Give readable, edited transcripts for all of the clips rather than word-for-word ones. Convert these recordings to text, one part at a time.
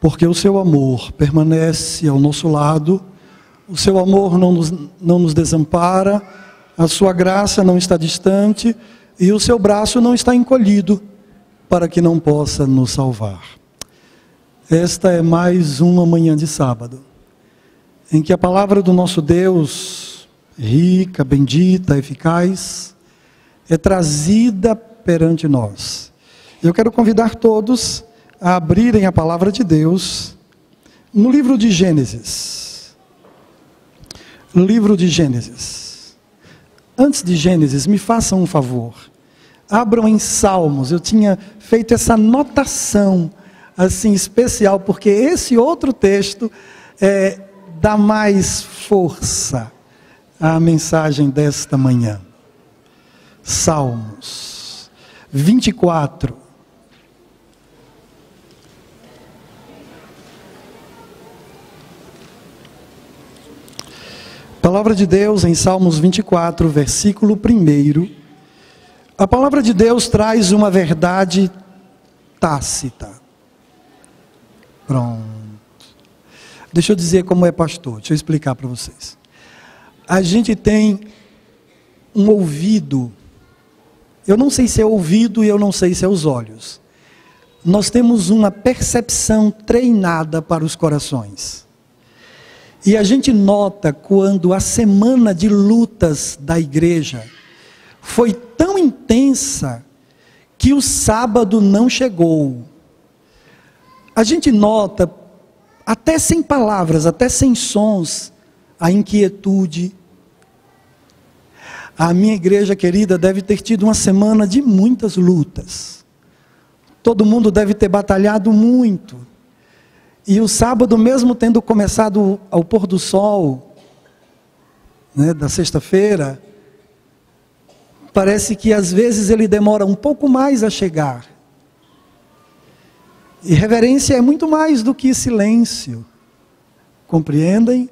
porque o seu amor permanece ao nosso lado, o seu amor não nos desampara, a sua graça não está distante e o seu braço não está encolhido para que não possa nos salvar. Esta é mais uma manhã de sábado, em que a palavra do nosso Deus, rica, bendita, eficaz, é trazida perante nós. Eu quero convidar todos a abrirem a palavra de Deus no livro de Gênesis. No livro de Gênesis. Antes de Gênesis, me façam um favor. Abram em Salmos. Eu tinha feito essa anotação assim especial, porque esse outro texto dá mais força à mensagem desta manhã. Salmos 24. Palavra de Deus em Salmos 24, versículo 1. A palavra de Deus traz uma verdade tácita. Pronto. Deixa eu dizer como é pastor, deixa eu explicar para vocês. A gente tem um ouvido, eu não sei se é ouvido e eu não sei se é os olhos. Nós temos uma percepção treinada para os corações. E a gente nota quando a semana de lutas da igreja foi tão intensa que o sábado não chegou. A gente nota, até sem palavras, até sem sons, a inquietude. A minha igreja querida deve ter tido uma semana de muitas lutas. Todo mundo deve ter batalhado muito. E o sábado, mesmo tendo começado ao pôr do sol, da sexta-feira, parece que às vezes ele demora um pouco mais a chegar. E reverência é muito mais do que silêncio. Compreendem?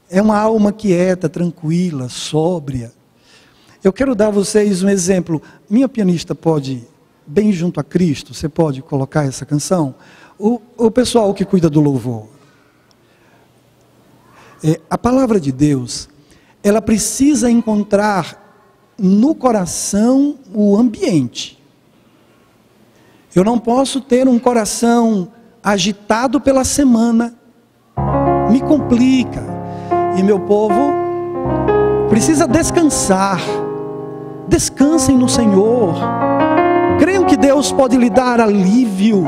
É uma alma quieta, tranquila, sóbria. Eu quero dar a vocês um exemplo. Minha pianista pode, bem junto a Cristo, você pode colocar essa canção? O pessoal que cuida do louvor. A palavra de Deus, ela precisa encontrar no coração o ambiente. Eu não posso ter um coração agitado pela semana. Me complica. E meu povo precisa descansar. Descansem no Senhor. Creiam que Deus pode lhe dar alívio.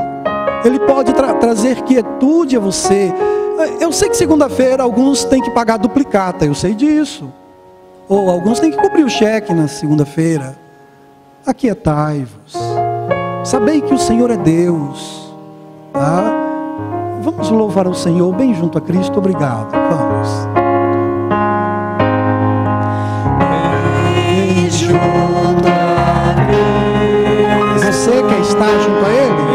Ele pode trazer quietude a você. Eu sei que segunda-feira alguns têm que pagar duplicata, eu sei disso. Ou alguns têm que cobrir o cheque na segunda-feira. Aquietai-vos. Sabei que o Senhor é Deus. Tá? Vamos louvar ao Senhor bem junto a Cristo. Obrigado. Vamos. Bem junto a Cristo. Você quer estar junto a Ele?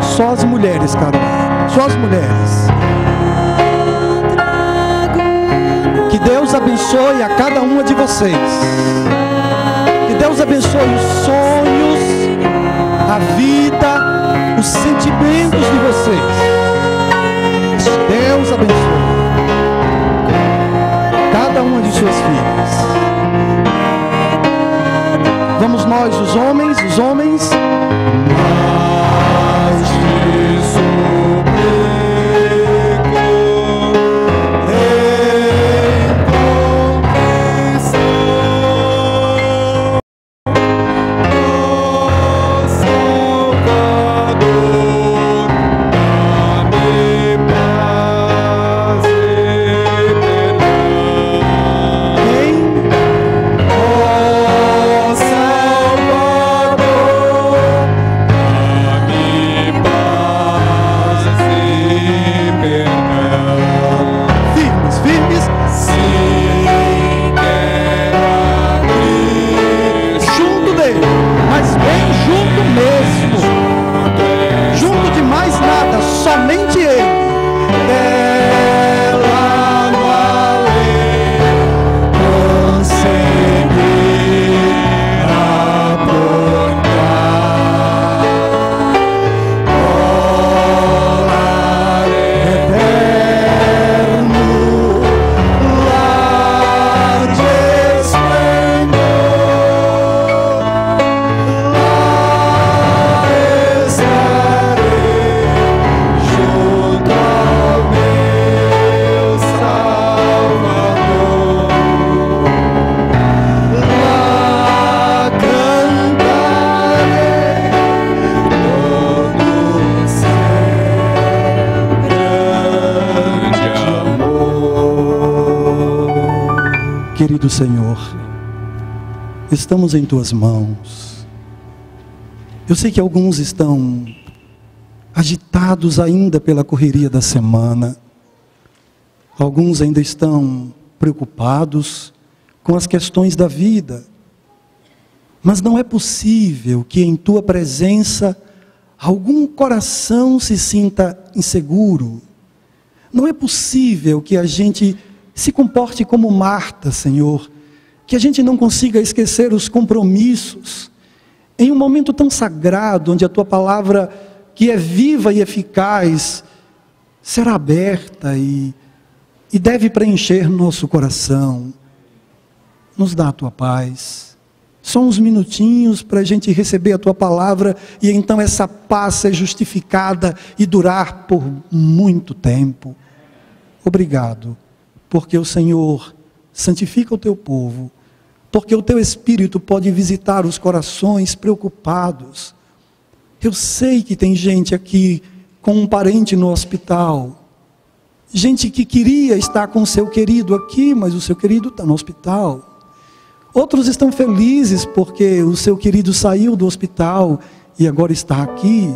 Só as mulheres. Que Deus abençoe a cada uma de vocês. Que Deus abençoe os sonhos, a vida, os sentimentos de vocês. Deus abençoe cada uma de suas filhas. Vamos nós, os homens. querido Senhor, estamos em Tuas mãos. Eu sei que alguns estão agitados ainda pela correria da semana. Alguns ainda estão preocupados com as questões da vida. Mas não é possível que em Tua presença algum coração se sinta inseguro. Não é possível que a gente se comporte como Marta, Senhor, que a gente não consiga esquecer os compromissos, em um momento tão sagrado, onde a Tua palavra, que é viva e eficaz, será aberta e deve preencher nosso coração. Nos dá a Tua paz. Só uns minutinhos para a gente receber a Tua palavra e então essa paz ser justificada e durar por muito tempo. Obrigado, porque o Senhor santifica o Teu povo, porque o Teu Espírito pode visitar os corações preocupados. Eu sei que tem gente aqui com um parente no hospital, gente que queria estar com o seu querido aqui, mas o seu querido está no hospital. Outros estão felizes porque o seu querido saiu do hospital e agora está aqui.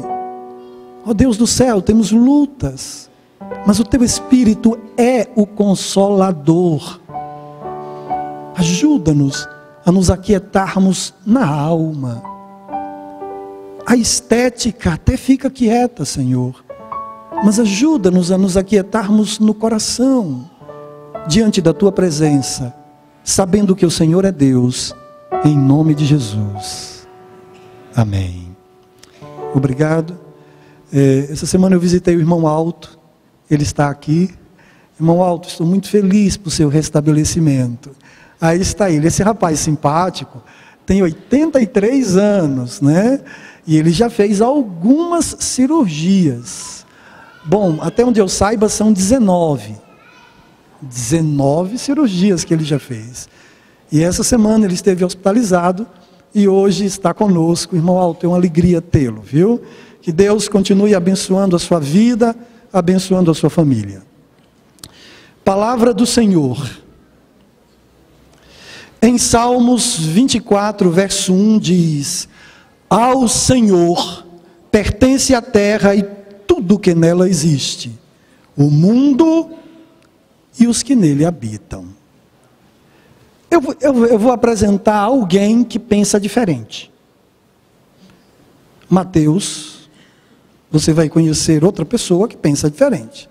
Oh Deus do céu, temos lutas, mas o Teu Espírito é o Consolador. Ajuda-nos a nos aquietarmos na alma. A estética até fica quieta, Senhor, mas ajuda-nos a nos aquietarmos no coração, diante da Tua presença, sabendo que o Senhor é Deus, em nome de Jesus. Amém. Obrigado. Essa semana eu visitei o irmão Alto, ele está aqui. Irmão Alto, estou muito feliz por seu restabelecimento. Aí está ele, esse rapaz simpático, tem 83 anos, né? E ele já fez algumas cirurgias. Bom, até onde eu saiba são 19 cirurgias que ele já fez. E essa semana ele esteve hospitalizado e hoje está conosco. Irmão Alto, é uma alegria tê-lo, viu? Que Deus continue abençoando a sua vida, abençoando a sua família. Palavra do Senhor. Em Salmos 24, verso 1 diz: ao Senhor pertence a terra e tudo que nela existe, o mundo e os que nele habitam. Eu vou apresentar alguém que pensa diferente. Mateus, você vai conhecer outra pessoa que pensa diferente.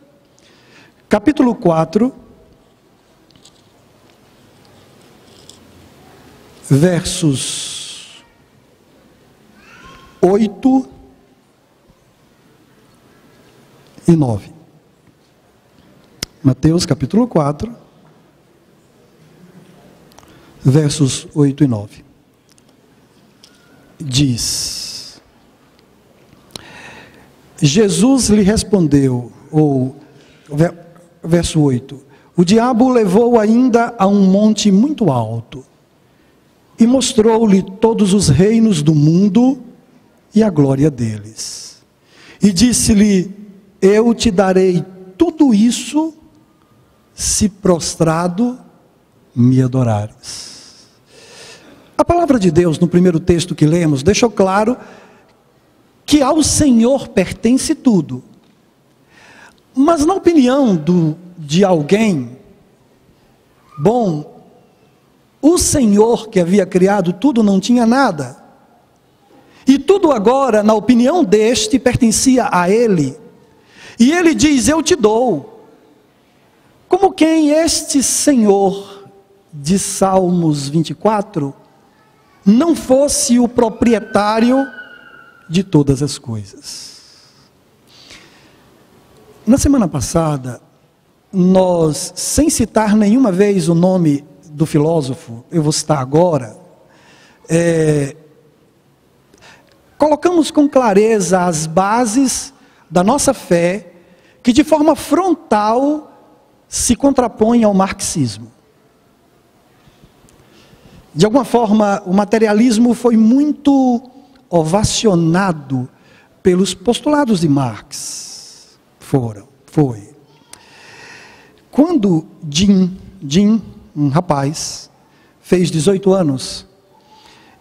Capítulo 4, versos 8 e 9. Mateus capítulo 4, versos 8 e 9. Diz: Jesus lhe respondeu, verso 8: o diabo o levou ainda a um monte muito alto e mostrou-lhe todos os reinos do mundo e a glória deles. E disse-lhe: eu te darei tudo isso se prostrado me adorares. A palavra de Deus, no primeiro texto que lemos, deixou claro que ao Senhor pertence tudo. Mas na opinião de alguém, bom, o Senhor que havia criado tudo não tinha nada. E tudo agora, na opinião deste, pertencia a Ele. E Ele diz: eu te dou. Como quem este Senhor de Salmos 24 não fosse o proprietário de todas as coisas. Na semana passada, nós, sem citar nenhuma vez o nome do filósofo, eu vou citar agora, colocamos com clareza as bases da nossa fé, que de forma frontal se contrapõe ao marxismo. De alguma forma, o materialismo foi muito ovacionado pelos postulados de Marx. Foi. Quando Jim, um rapaz, fez 18 anos,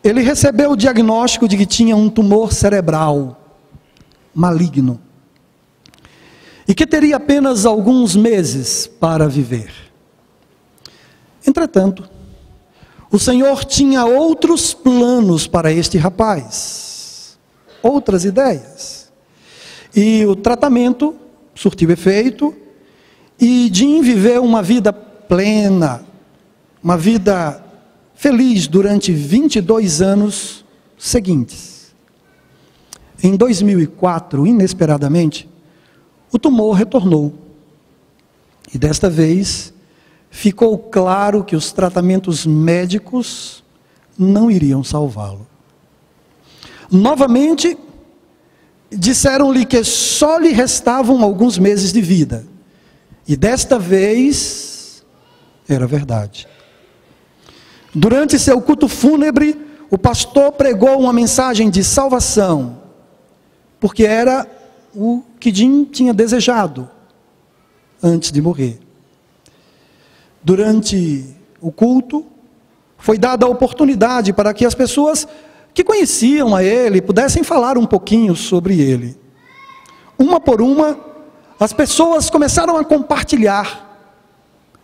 ele recebeu o diagnóstico de que tinha um tumor cerebral maligno e que teria apenas alguns meses para viver. Entretanto, o Senhor tinha outros planos para este rapaz, outras ideias. E o tratamento surtiu efeito, e Jim viveu uma vida plena, uma vida feliz durante 22 anos seguintes. Em 2004, inesperadamente, o tumor retornou. E desta vez, ficou claro que os tratamentos médicos não iriam salvá-lo. Novamente, disseram-lhe que só lhe restavam alguns meses de vida. E desta vez, era verdade. Durante seu culto fúnebre, o pastor pregou uma mensagem de salvação, porque era o que Jim tinha desejado antes de morrer. Durante o culto, foi dada a oportunidade para que as pessoas que conheciam a ele pudessem falar um pouquinho sobre ele. Uma por uma, as pessoas começaram a compartilhar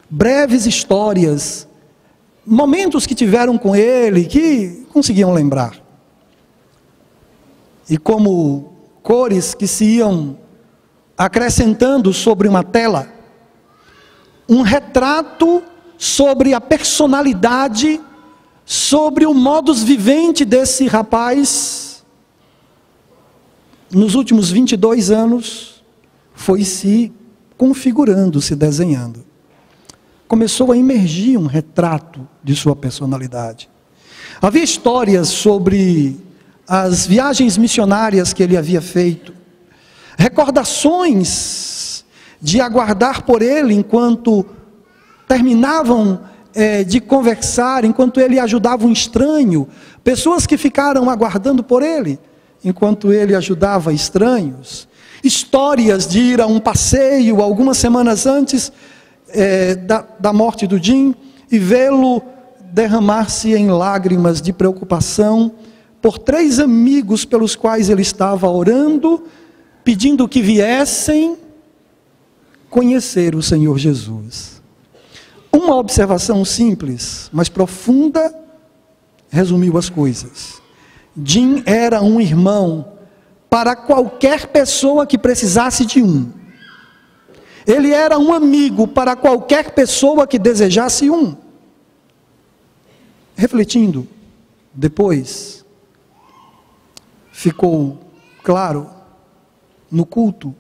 breves histórias, momentos que tiveram com ele, que conseguiam lembrar. E como cores que se iam acrescentando sobre uma tela, um retrato sobre a personalidade, sobre o modus vivendi desse rapaz, nos últimos 22 anos, foi se configurando, se desenhando. Começou a emergir um retrato de sua personalidade. Havia histórias sobre as viagens missionárias que ele havia feito, recordações de aguardar por ele enquanto terminavam de conversar, enquanto ele ajudava um estranho, pessoas que ficaram aguardando por ele, enquanto ele ajudava estranhos, histórias de ir a um passeio algumas semanas antes da morte do Jim, e vê-lo derramar-se em lágrimas de preocupação por 3 amigos pelos quais ele estava orando, pedindo que viessem conhecer o Senhor Jesus. Uma observação simples, mas profunda, resumiu as coisas. Jim era um irmão para qualquer pessoa que precisasse de um. Ele era um amigo para qualquer pessoa que desejasse um. Refletindo, depois, ficou claro no culto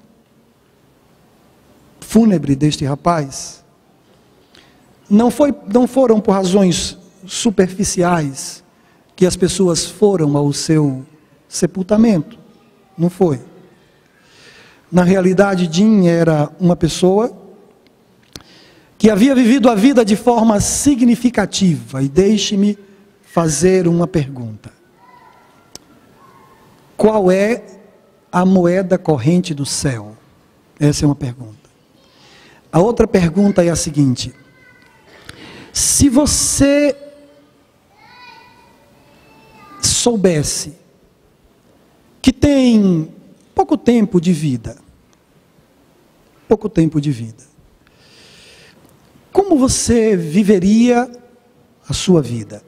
fúnebre deste rapaz, não foram por razões superficiais que as pessoas foram ao seu sepultamento, não foi. Na realidade, Jim era uma pessoa que havia vivido a vida de forma significativa, e deixe-me fazer uma pergunta. Qual é a moeda corrente do céu? Essa é uma pergunta. A outra pergunta é a seguinte: se você soubesse que tem pouco tempo de vida, como você viveria a sua vida?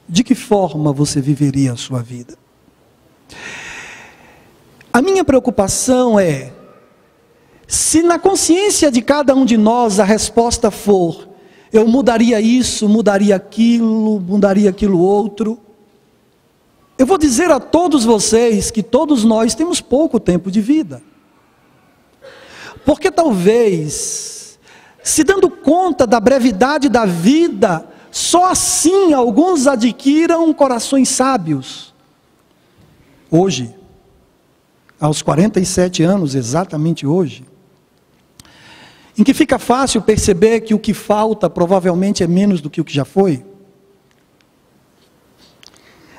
De que forma você viveria a sua vida? A minha preocupação é, se na consciência de cada um de nós a resposta for, eu mudaria isso, mudaria aquilo outro, eu vou dizer a todos vocês que todos nós temos pouco tempo de vida. Porque talvez, se dando conta da brevidade da vida, só assim alguns adquiram corações sábios. Hoje, aos 47 anos, exatamente hoje, em que fica fácil perceber que o que falta provavelmente é menos do que o que já foi,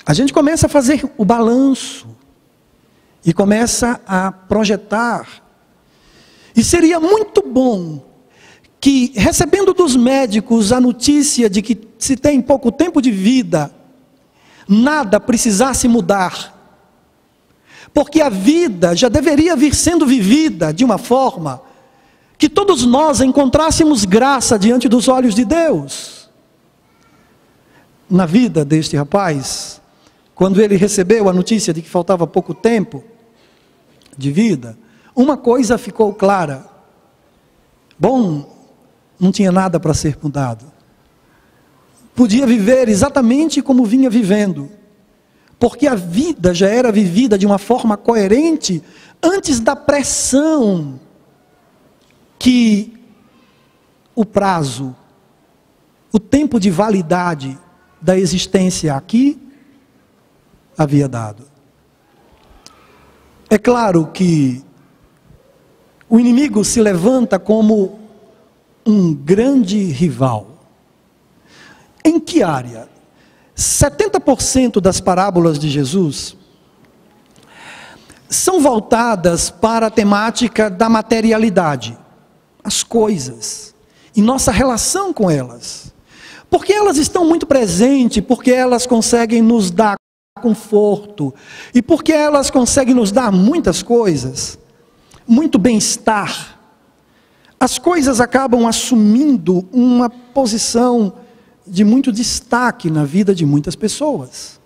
a gente começa a fazer o balanço e começa a projetar. E seria muito bom que, recebendo dos médicos a notícia de que se tem pouco tempo de vida, nada precisasse mudar, porque a vida já deveria vir sendo vivida de uma forma que todos nós encontrássemos graça diante dos olhos de Deus. Na vida deste rapaz, quando ele recebeu a notícia de que faltava pouco tempo de vida, uma coisa ficou clara: bom, não tinha nada para ser mudado. Podia viver exatamente como vinha vivendo, porque a vida já era vivida de uma forma coerente antes da pressão que o prazo, o tempo de validade da existência aqui havia dado. É claro que o inimigo se levanta como um grande rival. Em que área? 70% das parábolas de Jesus são voltadas para a temática da materialidade, as coisas, e nossa relação com elas. Porque elas estão muito presentes, porque elas conseguem nos dar conforto, e porque elas conseguem nos dar muitas coisas, muito bem-estar. As coisas acabam assumindo uma posição de muito destaque na vida de muitas pessoas.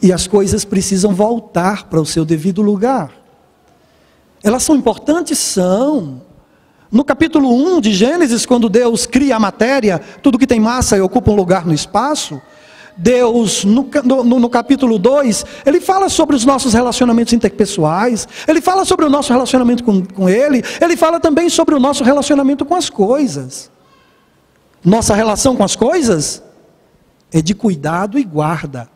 E as coisas precisam voltar para o seu devido lugar. Elas são importantes? São. No capítulo 1 de Gênesis, quando Deus cria a matéria, tudo que tem massa e ocupa um lugar no espaço, Deus, no capítulo 2, Ele fala sobre os nossos relacionamentos interpessoais, Ele fala sobre o nosso relacionamento com Ele, Ele fala também sobre o nosso relacionamento com as coisas. Nossa relação com as coisas é de cuidado e guarda.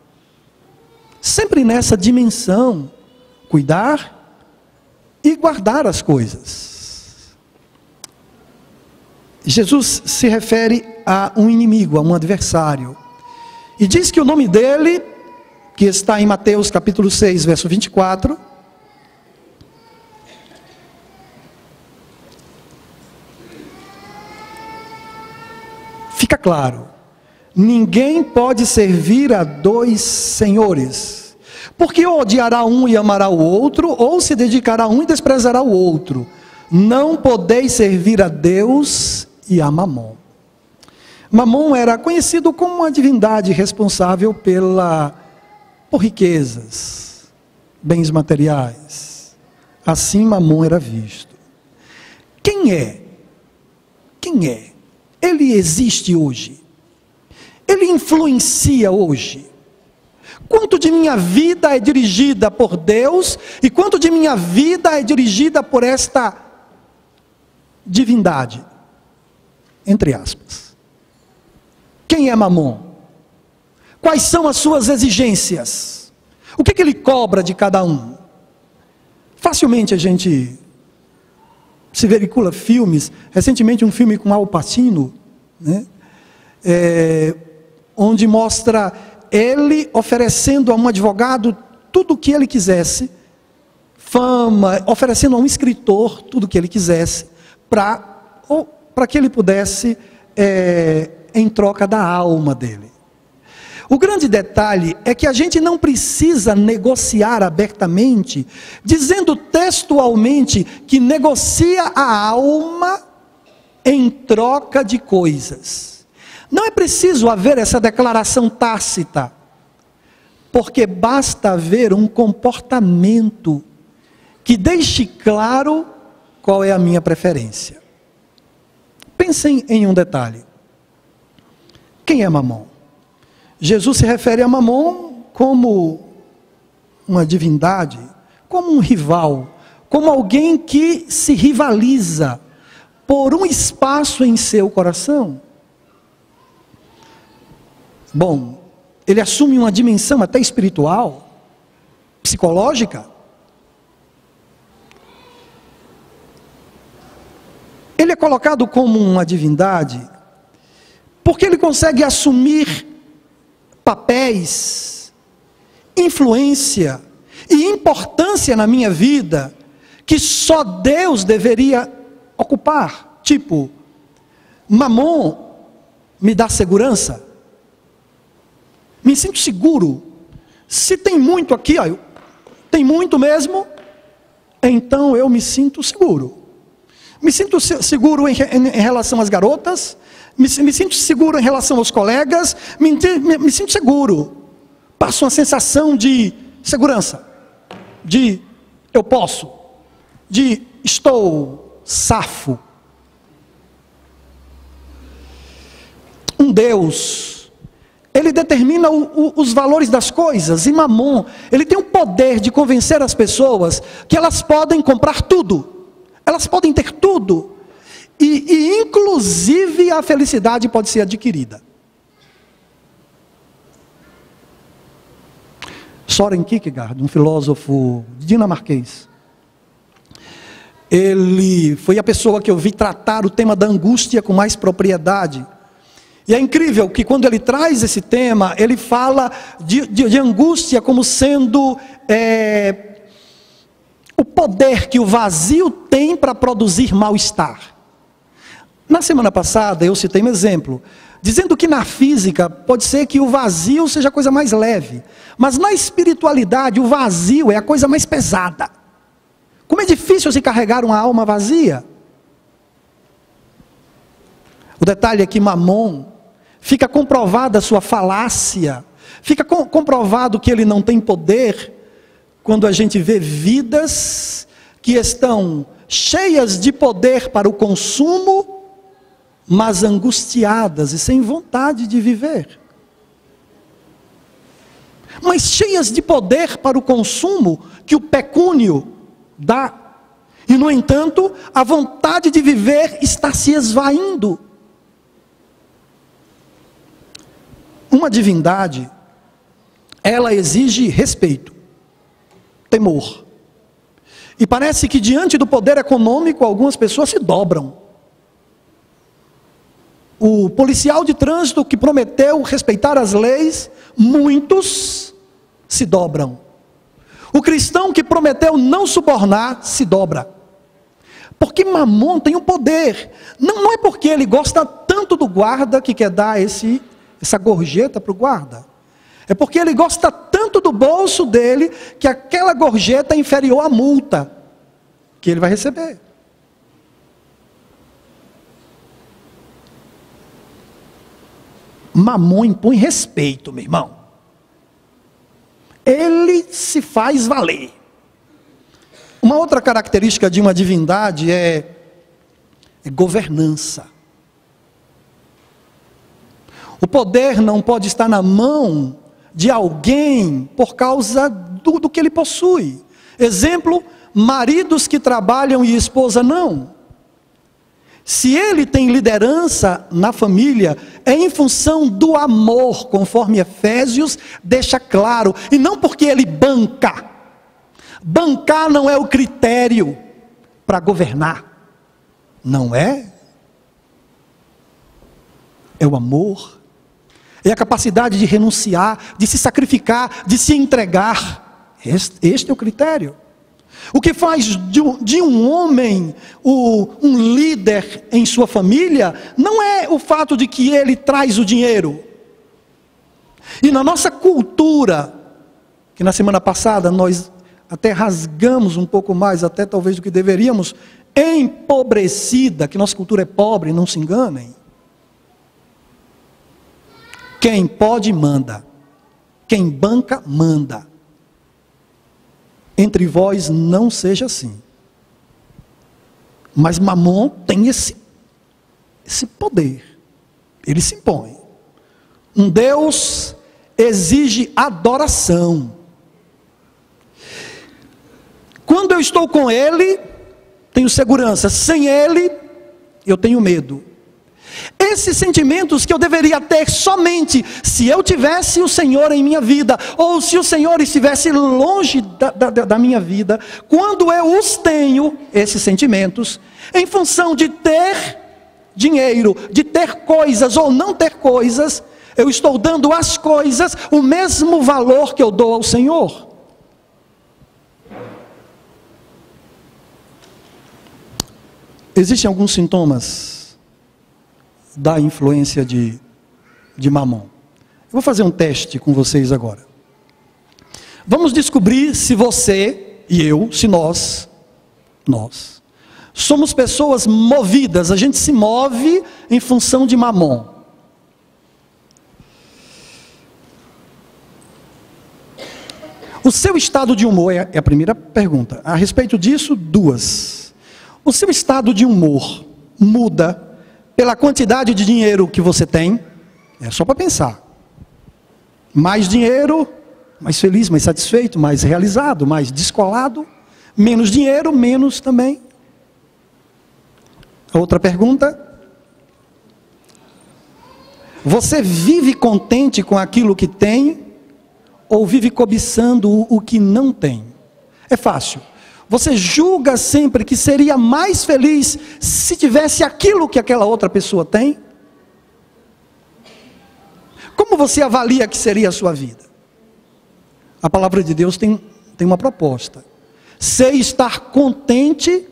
Sempre nessa dimensão, cuidar e guardar as coisas. Jesus se refere a um inimigo, a um adversário. E diz que o nome dele, que está em Mateus capítulo 6, verso 24, fica claro: ninguém pode servir a dois senhores, porque ou odiará um e amará o outro, ou se dedicará a um e desprezará o outro. Não podeis servir a Deus e a Mamon. Mamon era conhecido como uma divindade responsável por riquezas, bens materiais. Assim Mamon era visto. Quem é? Quem é? Ele existe hoje. Ele influencia hoje. Quanto de minha vida é dirigida por Deus e quanto de minha vida é dirigida por esta divindade? Entre aspas. Quem é Mamon? Quais são as suas exigências? O que ele cobra de cada um? Facilmente a gente se veicula filmes, recentemente um filme com Al Pacino, né? Onde mostra ele oferecendo a um advogado tudo o que ele quisesse, fama, oferecendo a um escritor tudo o que ele quisesse, para que ele pudesse, em troca da alma dele. O grande detalhe é que a gente não precisa negociar abertamente, dizendo textualmente que negocia a alma em troca de coisas. Não é preciso haver essa declaração tácita, porque basta haver um comportamento que deixe claro qual é a minha preferência. Pensem em um detalhe. Quem é Mamon? Jesus se refere a Mamon como uma divindade, como um rival, como alguém que se rivaliza por um espaço em seu coração. Bom, ele assume uma dimensão até espiritual, psicológica. Ele é colocado como uma divindade porque ele consegue assumir papéis, influência e importância na minha vida que só Deus deveria ocupar. Tipo, Mamon me dá segurança? Me sinto seguro? Se tem muito aqui, ó, tem muito mesmo, então eu me sinto seguro. Me sinto seguro em relação às garotas, me sinto seguro em relação aos colegas, me sinto seguro. Passo uma sensação de segurança, de eu posso, de estou safo. Um Deus, ele determina os valores das coisas, e Mamon, ele tem o poder de convencer as pessoas que elas podem comprar tudo, elas podem ter tudo, e inclusive a felicidade pode ser adquirida. Søren Kierkegaard, um filósofo dinamarquês, ele foi a pessoa que eu vi tratar o tema da angústia com mais propriedade. E é incrível que quando ele traz esse tema, ele fala de angústia como sendo o poder que o vazio tem para produzir mal-estar. Na semana passada eu citei um exemplo, dizendo que na física pode ser que o vazio seja a coisa mais leve, mas na espiritualidade o vazio é a coisa mais pesada. Como é difícil se carregar uma alma vazia. O detalhe é que Mamon, fica comprovada a sua falácia, fica comprovado que ele não tem poder, quando a gente vê vidas que estão cheias de poder para o consumo, mas angustiadas e sem vontade de viver. Mas cheias de poder para o consumo que o pecúnio dá. E no entanto, a vontade de viver está se esvaindo. Uma divindade, ela exige respeito, temor. E parece que diante do poder econômico, algumas pessoas se dobram. O policial de trânsito que prometeu respeitar as leis, muitos se dobram. O cristão que prometeu não subornar, se dobra. Porque Mamon tem um poder. Não é porque ele gosta tanto do guarda que quer dar essa gorjeta para o guarda. É porque ele gosta tanto do bolso dele que aquela gorjeta é inferior à multa que ele vai receber. Mamon impõe respeito, meu irmão. Ele se faz valer. Uma outra característica de uma divindade é governança. O poder não pode estar na mão de alguém por causa do que ele possui. Exemplo, maridos que trabalham e esposa não. Se ele tem liderança na família, é em função do amor, conforme Efésios deixa claro, e não porque ele banca. Bancar não é o critério para governar, não é? É o amor, é a capacidade de renunciar, de se sacrificar, de se entregar. Este é o critério. O que faz de um homem um líder em sua família, não é o fato de que ele traz o dinheiro. E na nossa cultura, que na semana passada nós até rasgamos um pouco mais, até talvez do que deveríamos, empobrecida, que nossa cultura é pobre, não se enganem. Quem pode, manda. Quem banca, manda. Entre vós não seja assim. Mas Mamon tem esse poder. Ele se impõe. Um Deus exige adoração. Quando eu estou com Ele, tenho segurança. Sem Ele, eu tenho medo. Esses sentimentos que eu deveria ter somente se eu tivesse o Senhor em minha vida, ou se o Senhor estivesse longe da minha vida, quando eu os tenho, esses sentimentos, em função de ter dinheiro, de ter coisas ou não ter coisas, eu estou dando às coisas o mesmo valor que eu dou ao Senhor. Existem alguns sintomas da influência de Mamon. Eu vou fazer um teste com vocês agora. Vamos descobrir se você e eu, se nós somos pessoas movidas, a gente se move em função de Mamon. O seu estado de humor é a primeira pergunta. A respeito disso, duas. O seu estado de humor muda pela quantidade de dinheiro que você tem? É só para pensar. Mais dinheiro, mais feliz, mais satisfeito, mais realizado, mais descolado. Menos dinheiro, menos também. Outra pergunta. Você vive contente com aquilo que tem? Ou vive cobiçando o que não tem? É fácil. Você julga sempre que seria mais feliz se tivesse aquilo que aquela outra pessoa tem? Como você avalia que seria a sua vida? A palavra de Deus tem uma proposta. Sei estar contente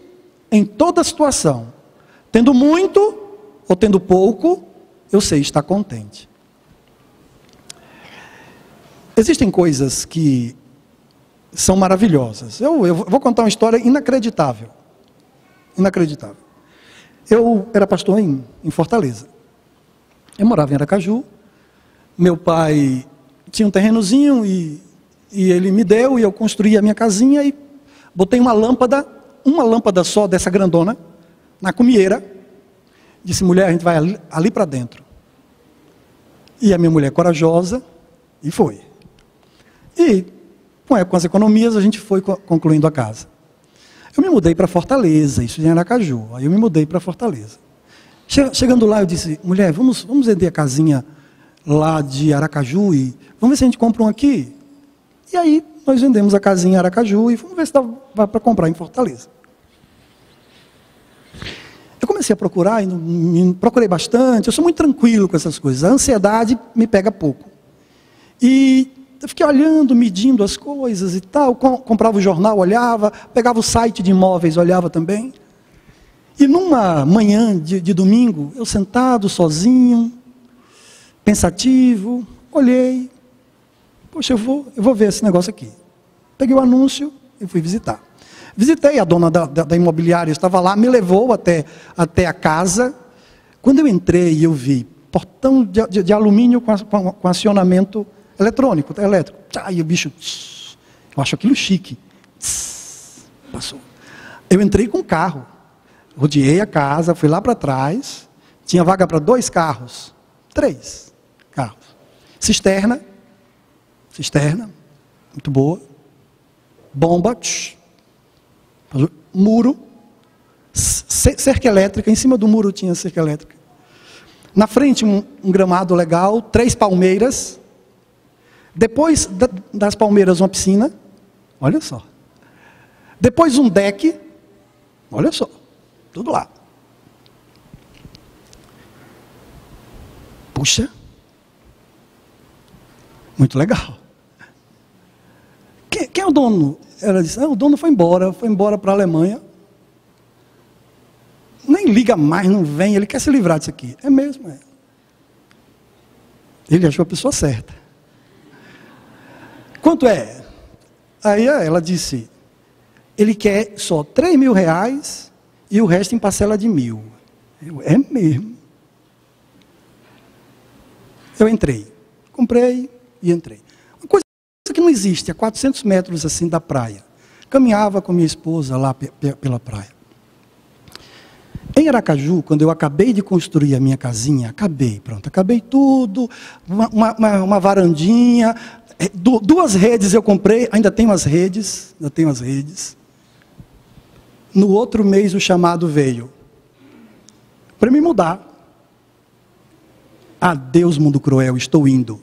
em toda situação. Tendo muito ou tendo pouco, eu sei estar contente. Existem coisas que são maravilhosas. Eu vou contar uma história inacreditável. Inacreditável. Eu era pastor em Fortaleza. Eu morava em Aracaju. Meu pai tinha um terrenozinho e ele me deu e eu construí a minha casinha e botei uma lâmpada só dessa grandona, na cumieira. Disse, mulher, a gente vai ali para dentro. E a minha mulher corajosa, e foi. E com as economias a gente foi concluindo a casa. Eu me mudei para Fortaleza, isso em Aracaju. Aí eu me mudei para Fortaleza. Chegando lá eu disse, mulher, vamos vender a casinha lá de Aracaju e vamos ver se a gente compra um aqui. E aí nós vendemos a casinha em Aracaju e vamos ver se dá para comprar em Fortaleza. Eu comecei a procurar, procurei bastante, eu sou muito tranquilo com essas coisas. A ansiedade me pega pouco. E eu fiquei olhando, medindo as coisas e tal, comprava o jornal, olhava, pegava o site de imóveis, olhava também. E numa manhã de domingo, eu sentado, sozinho, pensativo, olhei, poxa, eu vou ver esse negócio aqui. Peguei o anúncio e fui visitar. Visitei, a dona da imobiliária estava lá, me levou até a casa. Quando eu entrei, eu vi portão de alumínio com acionamento eletrônico, elétrico. E o bicho, eu acho aquilo chique. Passou. Eu entrei com o carro, rodeei a casa, fui lá para trás, tinha vaga para 2 carros, 3 carros. Cisterna, muito boa. Bomba, muro, cerca elétrica, em cima do muro tinha cerca elétrica. Na frente um gramado legal, 3 palmeiras. Depois das palmeiras uma piscina, olha só. Depois um deck, olha só, tudo lá. Puxa, muito legal. Quem é o dono? Ela disse, o dono foi embora para a Alemanha. Nem liga mais, não vem, ele quer se livrar disso aqui. É mesmo, é. Ele achou a pessoa certa. Quanto é? Aí ela disse, ele quer só R$3.000 e o resto em parcela de 1.000. É mesmo. Eu entrei, comprei e entrei. Uma coisa que não existe, a 400 metros assim da praia. Caminhava com minha esposa lá pela praia. Em Aracaju, quando eu acabei de construir a minha casinha, acabei tudo, uma varandinha, 2 redes eu comprei, ainda tenho as redes. No outro mês o chamado veio, para me mudar. Adeus mundo cruel, estou indo.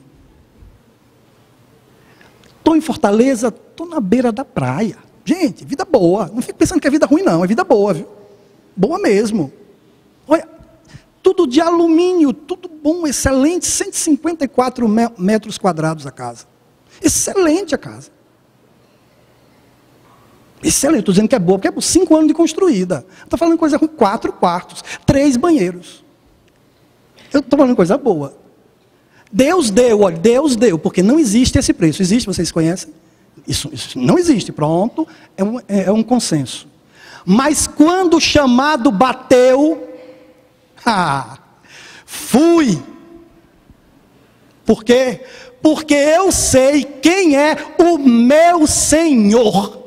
Estou em Fortaleza, estou na beira da praia. Gente, vida boa, não fique pensando que é vida ruim não, é vida boa, viu? Boa mesmo. Olha, tudo de alumínio, tudo bom, excelente, 154 metros quadrados a casa. Excelente a casa. Excelente, estou dizendo que é boa, porque é por 5 anos de construída. Estou falando coisa ruim, 4 quartos, 3 banheiros. Eu estou falando coisa boa. Deus deu, olha, Deus deu, porque não existe esse preço. Existe, vocês conhecem? Isso não existe, pronto, é um consenso. Mas quando o chamado bateu, fui. Por quê? Porque eu sei quem é o meu Senhor.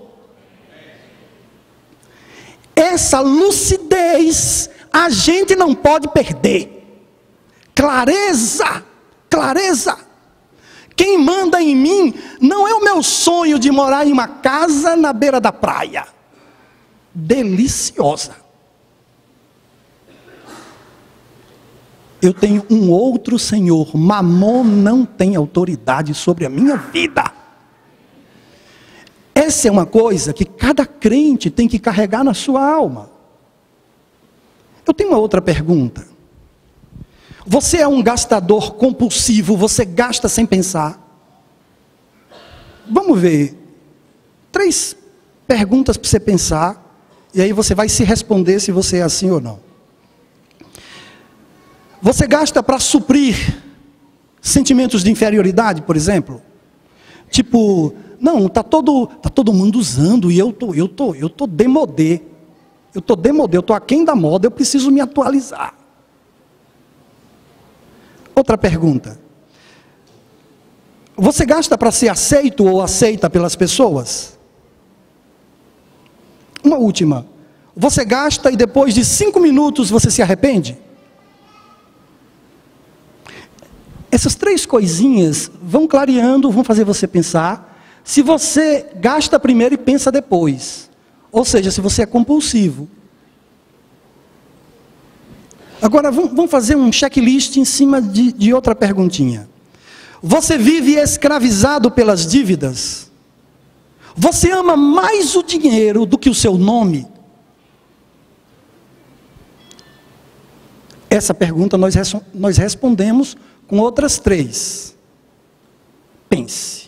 Essa lucidez a gente não pode perder. Clareza, clareza. Quem manda em mim não é o meu sonho de morar em uma casa na beira da praia. Deliciosa. Eu tenho um outro Senhor. Mamon não tem autoridade sobre a minha vida. Essa é uma coisa que cada crente tem que carregar na sua alma. Eu tenho uma outra pergunta. Você é um gastador compulsivo, você gasta sem pensar? Vamos ver. 3 perguntas para você pensar, e aí você vai se responder se você é assim ou não. Você gasta para suprir sentimentos de inferioridade, por exemplo? Tipo, não, tá todo mundo usando e eu tô demodê. Eu tô aquém da moda, eu preciso me atualizar. Outra pergunta. Você gasta para ser aceito ou aceita pelas pessoas? Uma última. Você gasta e depois de 5 minutos você se arrepende? Essas 3 coisinhas vão clareando, vão fazer você pensar. Se você gasta primeiro e pensa depois. Ou seja, se você é compulsivo. Agora, vamos fazer um checklist em cima de outra perguntinha. Você vive escravizado pelas dívidas? Você ama mais o dinheiro do que o seu nome? Essa pergunta nós respondemos com outras 3. Pense.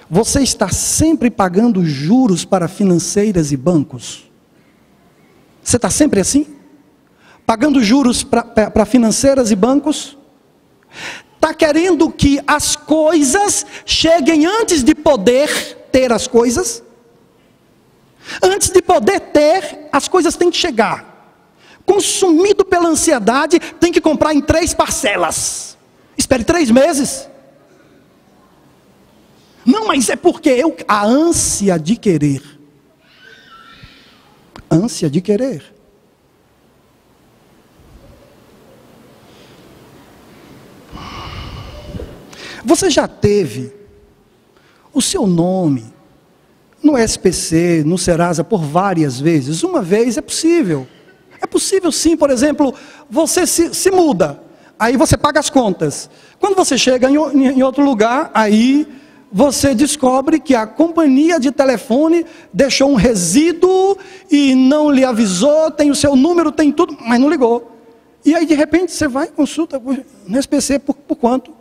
Você está sempre pagando juros para financeiras e bancos? Você está sempre assim? Pagando juros para financeiras e bancos? Está querendo que as coisas cheguem antes de poder ter as coisas? Antes de poder ter, as coisas têm que chegar. Consumido pela ansiedade, tem que comprar em 3 parcelas. Espere 3 meses. Não, mas é porque a ânsia de querer. Ânsia de querer. Você já teve o seu nome no SPC, no Serasa, por várias vezes? Uma vez é possível. É possível sim, por exemplo, você se muda, aí você paga as contas. Quando você chega em outro lugar, aí você descobre que a companhia de telefone deixou um resíduo e não lhe avisou, tem o seu número, tem tudo, mas não ligou. E aí de repente você vai e consulta no SPC por quanto?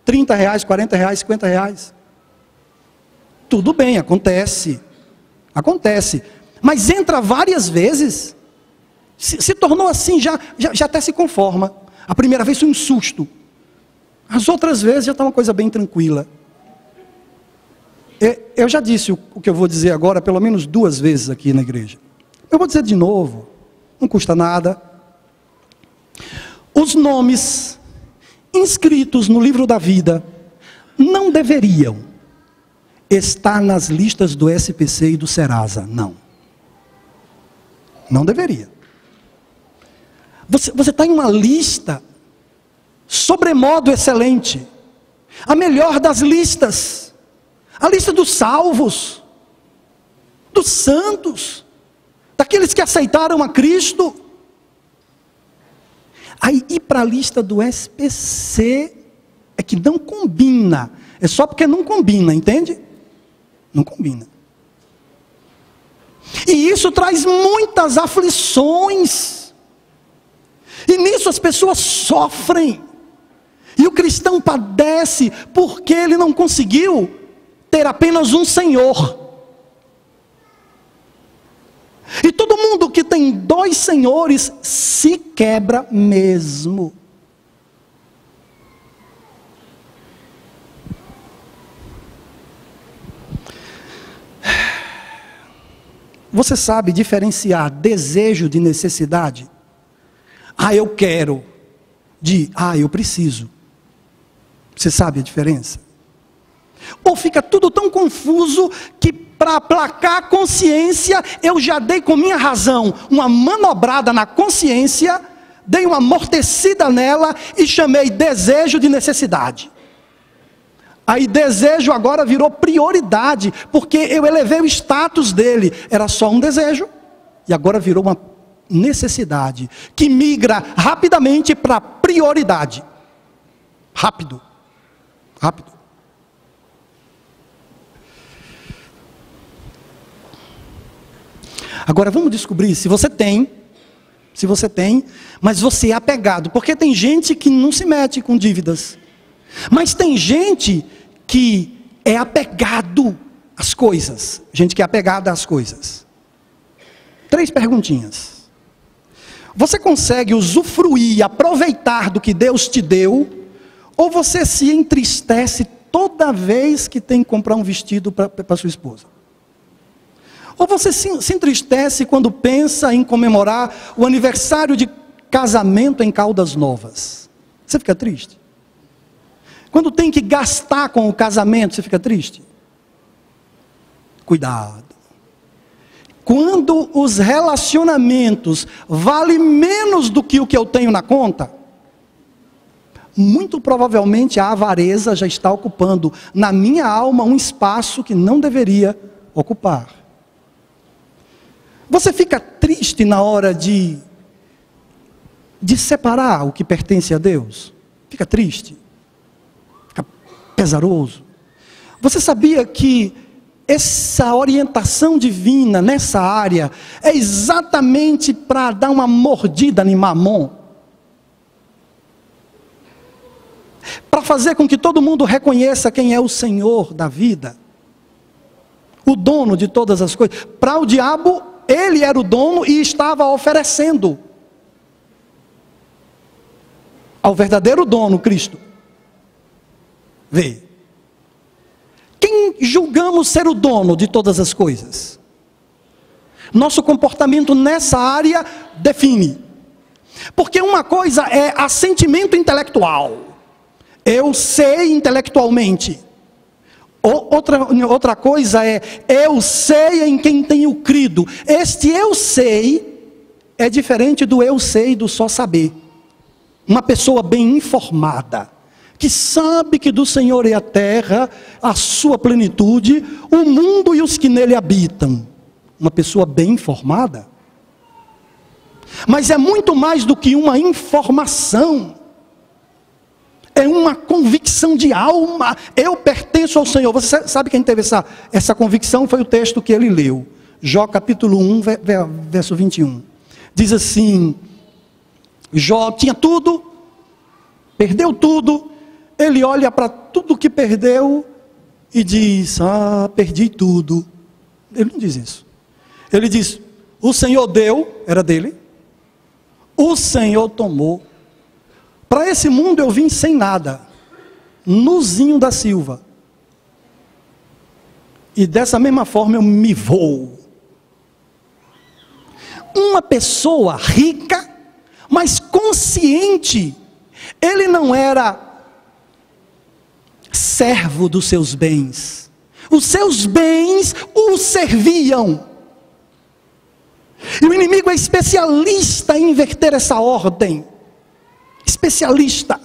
R$30, R$40, R$50. Tudo bem, acontece. Acontece. Mas entra várias vezes, se tornou assim, já até se conforma. A primeira vez foi um susto. As outras vezes já está uma coisa bem tranquila. Eu já disse o que eu vou dizer agora, pelo menos 2 vezes aqui na igreja. Eu vou dizer de novo, não custa nada. Os nomes inscritos no livro da vida não deveriam estar nas listas do SPC e do Serasa, não. Não deveria. Você está em uma lista sobremodo excelente, a melhor das listas. A lista dos salvos, dos santos, daqueles que aceitaram a Cristo. Aí ir para a lista do SPC é que não combina. É só porque não combina, entende? Não combina. E isso traz muitas aflições. E nisso as pessoas sofrem. E o cristão padece porque ele não conseguiu ter apenas um Senhor. E todo mundo que tem dois senhores se quebra mesmo. Você sabe diferenciar desejo de necessidade? Ah, eu quero. De, eu preciso. Você sabe a diferença? Ou fica tudo tão confuso que para aplacar a consciência, eu já dei com minha razão uma manobrada na consciência, dei uma amortecida nela e chamei desejo de necessidade. Aí desejo agora virou prioridade, porque eu elevei o status dele. Era só um desejo, e agora virou uma necessidade, que migra rapidamente para prioridade. Rápido. Agora vamos descobrir se você tem, mas você é apegado. Porque tem gente que não se mete com dívidas. Mas tem gente que é apegado às coisas. Gente que é apegada às coisas. 3 perguntinhas. Você consegue usufruir, aproveitar do que Deus te deu? Ou você se entristece toda vez que tem que comprar um vestido para sua esposa? Ou você se entristece quando pensa em comemorar o aniversário de casamento em Caldas Novas? Você fica triste? Quando tem que gastar com o casamento, você fica triste? Cuidado. Quando os relacionamentos valem menos do que o que eu tenho na conta, muito provavelmente a avareza já está ocupando na minha alma um espaço que não deveria ocupar. Você fica triste na hora de separar o que pertence a Deus? Fica triste? Fica pesaroso? Você sabia que essa orientação divina nessa área é exatamente para dar uma mordida em Mamon? Para fazer com que todo mundo reconheça quem é o Senhor da vida, o dono de todas as coisas. Para o diabo, ele era o dono e estava oferecendo ao verdadeiro dono, Cristo. Vê. Quem julgamos ser o dono de todas as coisas? Nosso comportamento nessa área define. Porque uma coisa é assentimento intelectual. Eu sei intelectualmente. Outra coisa é, eu sei em quem tenho crido. Este eu sei é diferente do eu sei do só saber. Uma pessoa bem informada, que sabe que do Senhor é a terra, a sua plenitude, o mundo e os que nele habitam. Uma pessoa bem informada. Mas é muito mais do que uma informação. É uma convicção de alma. Eu pertenço ao Senhor. Você sabe quem teve essa convicção? Foi o texto que ele leu. Jó capítulo 1, verso 21. Diz assim: Jó tinha tudo, perdeu tudo. Ele olha para tudo que perdeu e diz: perdi tudo. Ele não diz isso. Ele diz: o Senhor deu, era dele. O Senhor tomou. Para esse mundo eu vim sem nada, nuzinho da Silva. E dessa mesma forma eu me vou. Uma pessoa rica, mas consciente. Ele não era servo dos seus bens. Os seus bens o serviam. E o inimigo é especialista em inverter essa ordem. Especialista.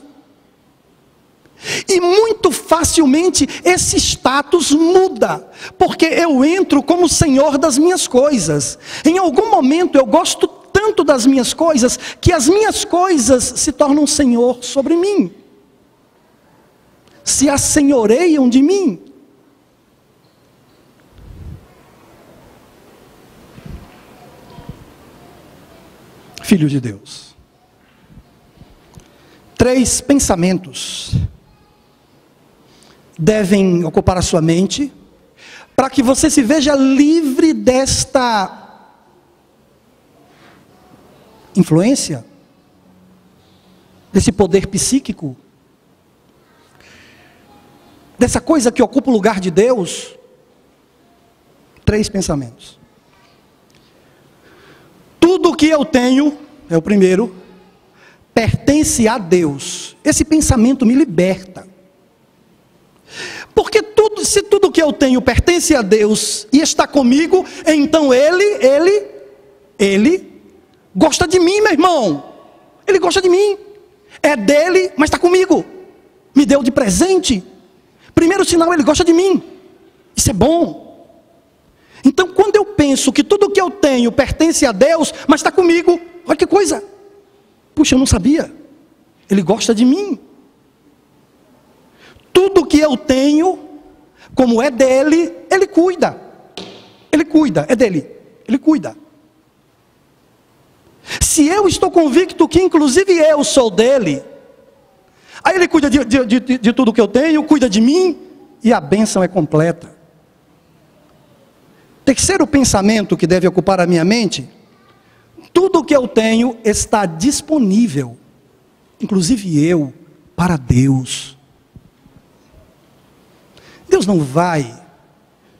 E muito facilmente esse status muda, porque eu entro como senhor das minhas coisas. Em algum momento eu gosto tanto das minhas coisas, que as minhas coisas se tornam senhor sobre mim. Se assenhoreiam de mim. Filho de Deus. 3 pensamentos devem ocupar a sua mente, para que você se veja livre desta influência, desse poder psíquico, dessa coisa que ocupa o lugar de Deus. 3 pensamentos. Tudo que eu tenho, é o primeiro, pertence a Deus. Esse pensamento me liberta. Porque se tudo que eu tenho pertence a Deus e está comigo, então Ele gosta de mim, meu irmão. Ele gosta de mim. É dele, mas está comigo. Me deu de presente. Primeiro sinal, Ele gosta de mim. Isso é bom. Então, quando eu penso que tudo que eu tenho pertence a Deus, mas está comigo, olha que coisa. Puxa, eu não sabia. Ele gosta de mim. Tudo que eu tenho, como é dele, Ele cuida. Ele cuida, é dele. Ele cuida. Se eu estou convicto que inclusive eu sou dele, aí Ele cuida de tudo que eu tenho, cuida de mim, e a bênção é completa. Terceiro pensamento que deve ocupar a minha mente: tudo que eu tenho está disponível, inclusive eu, para Deus. Deus não vai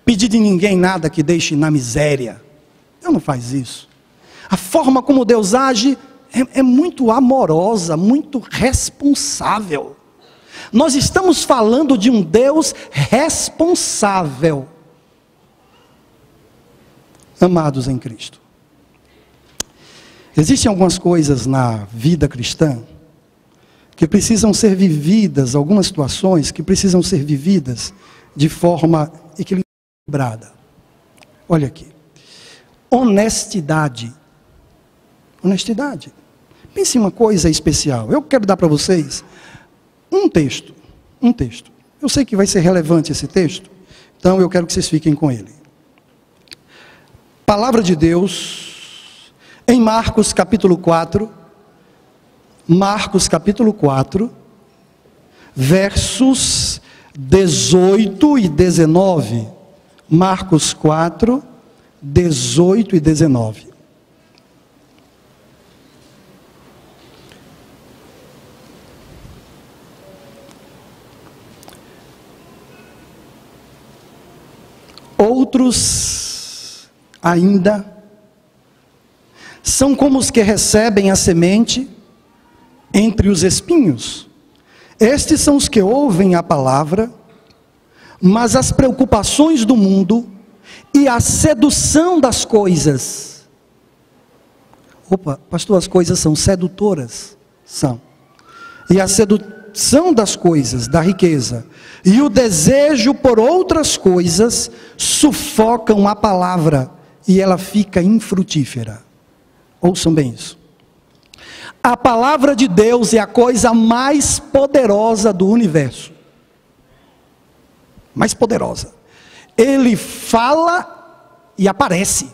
pedir de ninguém nada que deixe na miséria. Deus não faz isso. A forma como Deus age é muito amorosa, muito responsável. Nós estamos falando de um Deus responsável. Amados em Cristo, existem algumas coisas na vida cristã que precisam ser vividas, algumas situações que precisam ser vividas de forma equilibrada. Olha aqui. Honestidade. Honestidade. Pense em uma coisa especial. Eu quero dar para vocês um texto. Eu sei que vai ser relevante esse texto, então eu quero que vocês fiquem com ele. Palavra de Deus, em Marcos capítulo 4, versos 18 e 19. Marcos 4, 18 e 19. Outros ainda são como os que recebem a semente entre os espinhos. Estes são os que ouvem a palavra, mas as preocupações do mundo e a sedução das coisas. Opa, pastor, as coisas são sedutoras? São. E a sedução das coisas, da riqueza, e o desejo por outras coisas sufocam a palavra e ela fica infrutífera. Ouçam bem isso. A palavra de Deus é a coisa mais poderosa do universo. Mais poderosa. Ele fala e aparece.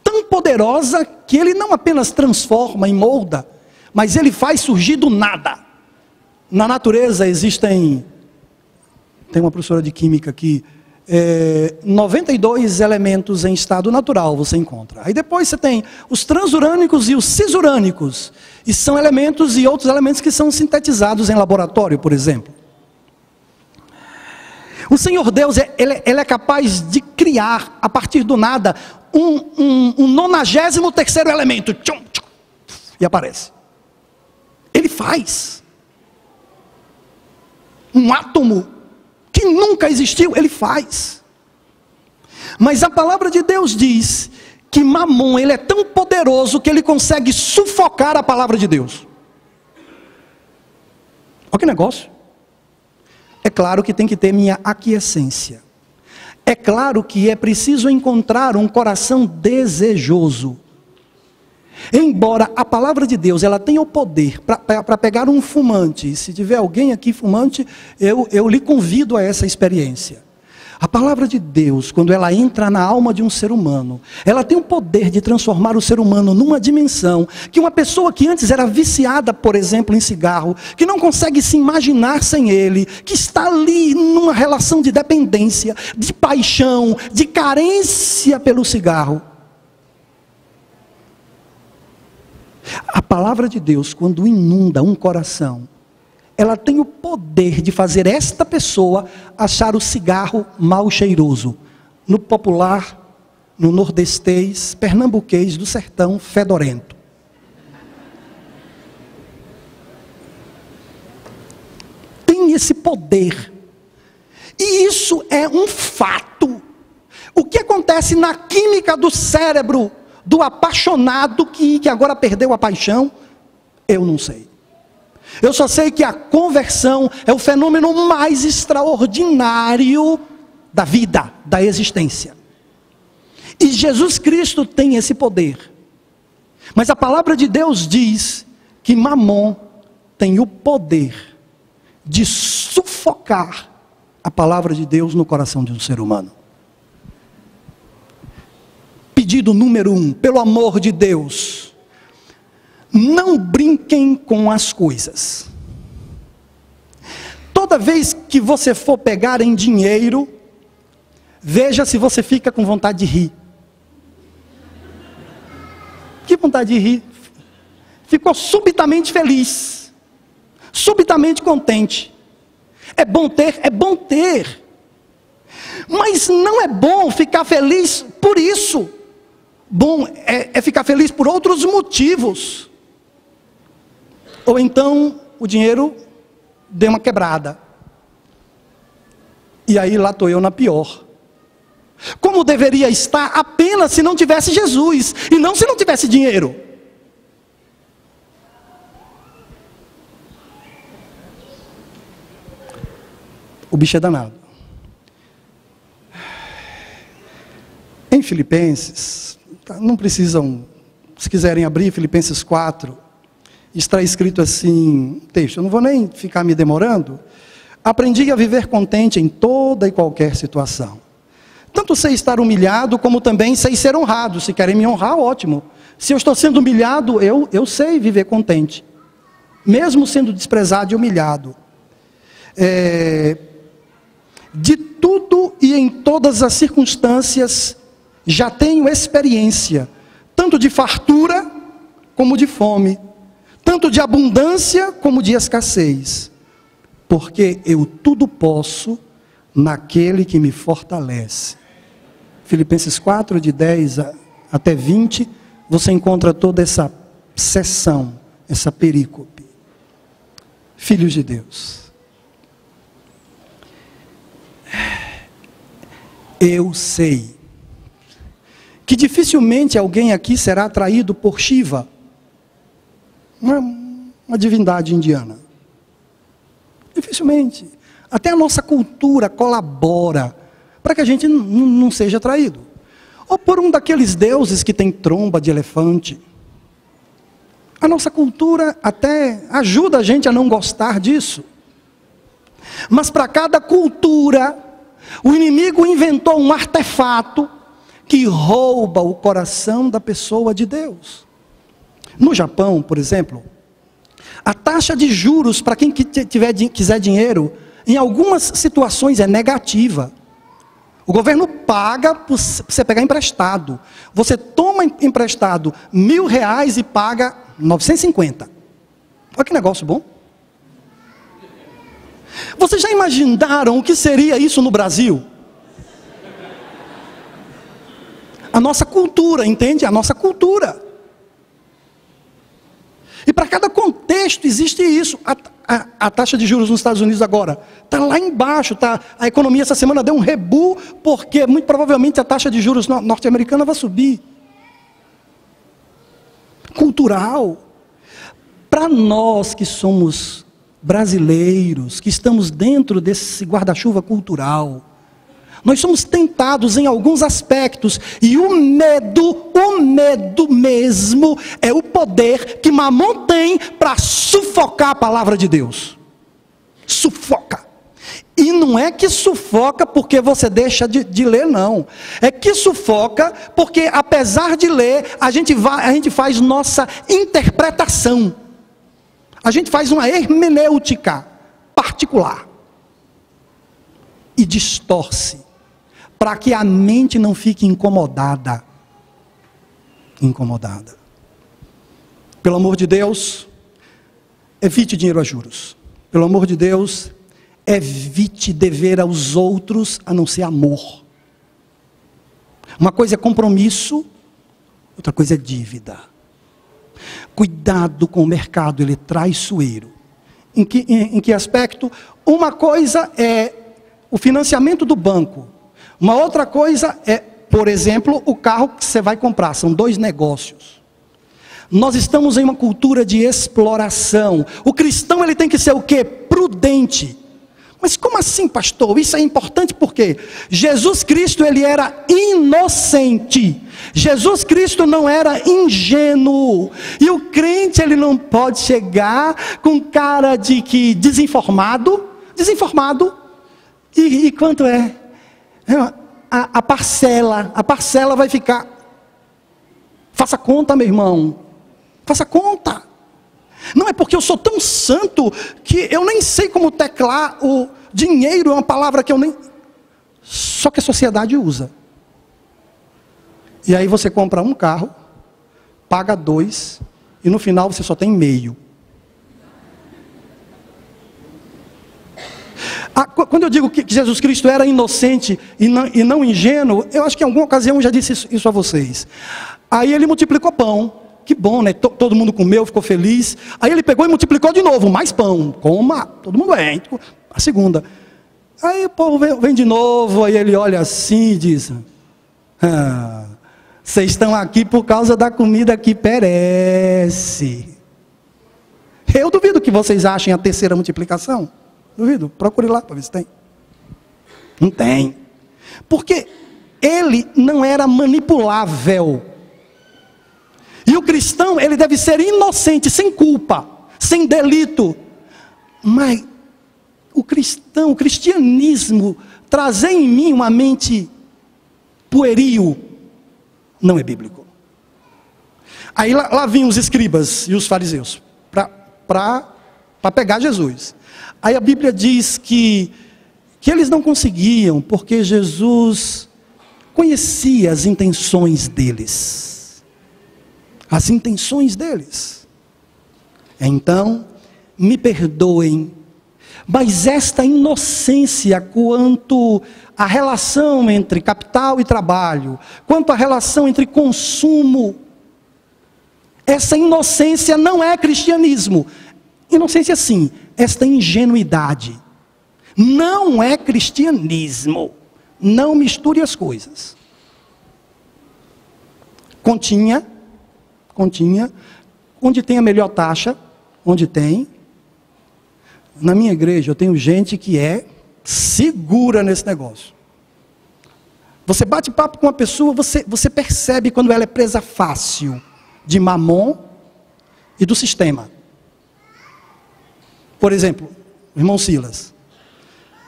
Tão poderosa que ele não apenas transforma e molda, mas ele faz surgir do nada. Na natureza existem, tem uma professora de química aqui, 92 elementos em estado natural você encontra. Aí depois você tem os transurânicos e os cisurânicos. E são elementos e outros elementos que são sintetizados em laboratório, por exemplo. O Senhor Deus, ele é capaz de criar, a partir do nada, um 93º elemento. E aparece. Ele faz. Um átomo que nunca existiu, ele faz. Mas a palavra de Deus diz que Mamon, ele é tão poderoso que ele consegue sufocar a palavra de Deus. Olha que negócio. É claro que tem que ter minha aquiescência. É claro que é preciso encontrar um coração desejoso. Embora a palavra de Deus, ela tenha o poder para pegar um fumante, e se tiver alguém aqui fumante, eu lhe convido a essa experiência. A palavra de Deus, quando ela entra na alma de um ser humano, ela tem o poder de transformar o ser humano numa dimensão que uma pessoa que antes era viciada, por exemplo, em cigarro, que não consegue se imaginar sem ele, que está ali numa relação de dependência, de paixão, de carência pelo cigarro. A palavra de Deus, quando inunda um coração, ela tem o poder de fazer esta pessoa achar o cigarro mal cheiroso. No popular, no nordestês, pernambuquês do sertão, fedorento. Tem esse poder. E isso é um fato. O que acontece na química do cérebro do apaixonado que agora perdeu a paixão, eu não sei. Eu só sei que a conversão é o fenômeno mais extraordinário da vida, da existência. E Jesus Cristo tem esse poder. Mas a palavra de Deus diz que Mamon tem o poder de sufocar a palavra de Deus no coração de um ser humano. Pedido número 1, pelo amor de Deus, não brinquem com as coisas. Toda vez que você for pegar em dinheiro, veja se você fica com vontade de rir. Que vontade de rir? Ficou subitamente feliz, subitamente contente. É bom ter, é bom ter. Mas não é bom ficar feliz por isso. Bom é ficar feliz por outros motivos. Ou então o dinheiro deu uma quebrada. E aí lá estou eu na pior. Como deveria estar apenas se não tivesse Jesus, e não se não tivesse dinheiro. O bicho é danado. Em Filipenses, não precisam, se quiserem abrir Filipenses 4, está escrito assim, texto, eu não vou nem ficar me demorando. Aprendi a viver contente em toda e qualquer situação. Tanto sei estar humilhado, como também sei ser honrado. Se querem me honrar, ótimo. Se eu estou sendo humilhado, eu sei viver contente. Mesmo sendo desprezado e humilhado. De tudo e em todas as circunstâncias, já tenho experiência. Tanto de fartura, como de fome. Tanto de abundância, como de escassez. Porque eu tudo posso naquele que me fortalece. Filipenses 4, de 10 até 20, você encontra toda essa seção, essa perícope. Filhos de Deus. Eu sei que dificilmente alguém aqui será atraído por Shiva, uma divindade indiana. Dificilmente. Até a nossa cultura colabora para que a gente não seja atraído. Ou por um daqueles deuses que tem tromba de elefante. A nossa cultura até ajuda a gente a não gostar disso. Mas para cada cultura, o inimigo inventou um artefato que rouba o coração da pessoa de Deus. No Japão, por exemplo, a taxa de juros para quem quiser dinheiro, em algumas situações é negativa. O governo paga para você pegar emprestado. Você toma emprestado R$1.000 e paga 950. Olha que negócio bom. Vocês já imaginaram o que seria isso no Brasil? A nossa cultura, entende? A nossa cultura. E para cada contexto existe isso. A taxa de juros nos Estados Unidos agora está lá embaixo. A economia essa semana deu um rebu, porque muito provavelmente a taxa de juros norte-americana vai subir. Cultural. Para nós que somos brasileiros, que estamos dentro desse guarda-chuva cultural, nós somos tentados em alguns aspectos, e o medo mesmo, é o poder que Mamon tem para sufocar a palavra de Deus. Sufoca. E não é que sufoca porque você deixa de ler, não. É que sufoca porque, apesar de ler, a gente faz nossa interpretação. A gente faz uma hermenêutica particular. E distorce. Para que a mente não fique incomodada. Incomodada. Pelo amor de Deus, evite dinheiro a juros. Pelo amor de Deus, evite dever aos outros a não ser amor. Uma coisa é compromisso, outra coisa é dívida. Cuidado com o mercado, ele é traiçoeiro. Em que aspecto? Uma coisa é o financiamento do banco. Uma outra coisa é, por exemplo, o carro que você vai comprar. São dois negócios. Nós estamos em uma cultura de exploração. O cristão, ele tem que ser o quê? Prudente. Mas como assim, pastor? Isso é importante porque Jesus Cristo, ele era inocente. Jesus Cristo não era ingênuo. E o crente, ele não pode chegar com cara de que desinformado. E quanto é? A parcela vai ficar. Faça conta, meu irmão. Faça conta. Não é porque eu sou tão santo que eu nem sei como teclar o dinheiro, é uma palavra que eu nem... Só que a sociedade usa. E aí você compra um carro, paga 2, e no final você só tem meio. Quando eu digo que Jesus Cristo era inocente e não ingênuo, eu acho que em alguma ocasião eu já disse isso a vocês. Aí ele multiplicou pão. Que bom, né? Todo mundo comeu, ficou feliz. Aí ele pegou e multiplicou de novo, mais pão. Coma, todo mundo é. A segunda. Aí o povo vem de novo, aí ele olha assim e diz: vocês estão aqui por causa da comida que perece. Eu duvido que vocês achem a terceira multiplicação. Duvido, procure lá para ver se tem. Não tem. Porque ele não era manipulável. E o cristão, ele deve ser inocente, sem culpa, sem delito. Mas o cristianismo, trazer em mim uma mente pueril, não é bíblico. Aí lá vinham os escribas e os fariseus, para pegar Jesus. Aí a Bíblia diz que eles não conseguiam, porque Jesus conhecia as intenções deles. As intenções deles. Então, me perdoem, mas esta inocência quanto à relação entre capital e trabalho, quanto à relação entre consumo, essa inocência não é cristianismo. Inocência sim, esta ingenuidade não é cristianismo. Não misture as coisas. Continha, onde tem a melhor taxa, onde tem. Na minha igreja eu tenho gente que é segura nesse negócio. Você bate papo com uma pessoa, você percebe quando ela é presa fácil de mamon e do sistema. Por exemplo, o irmão Silas.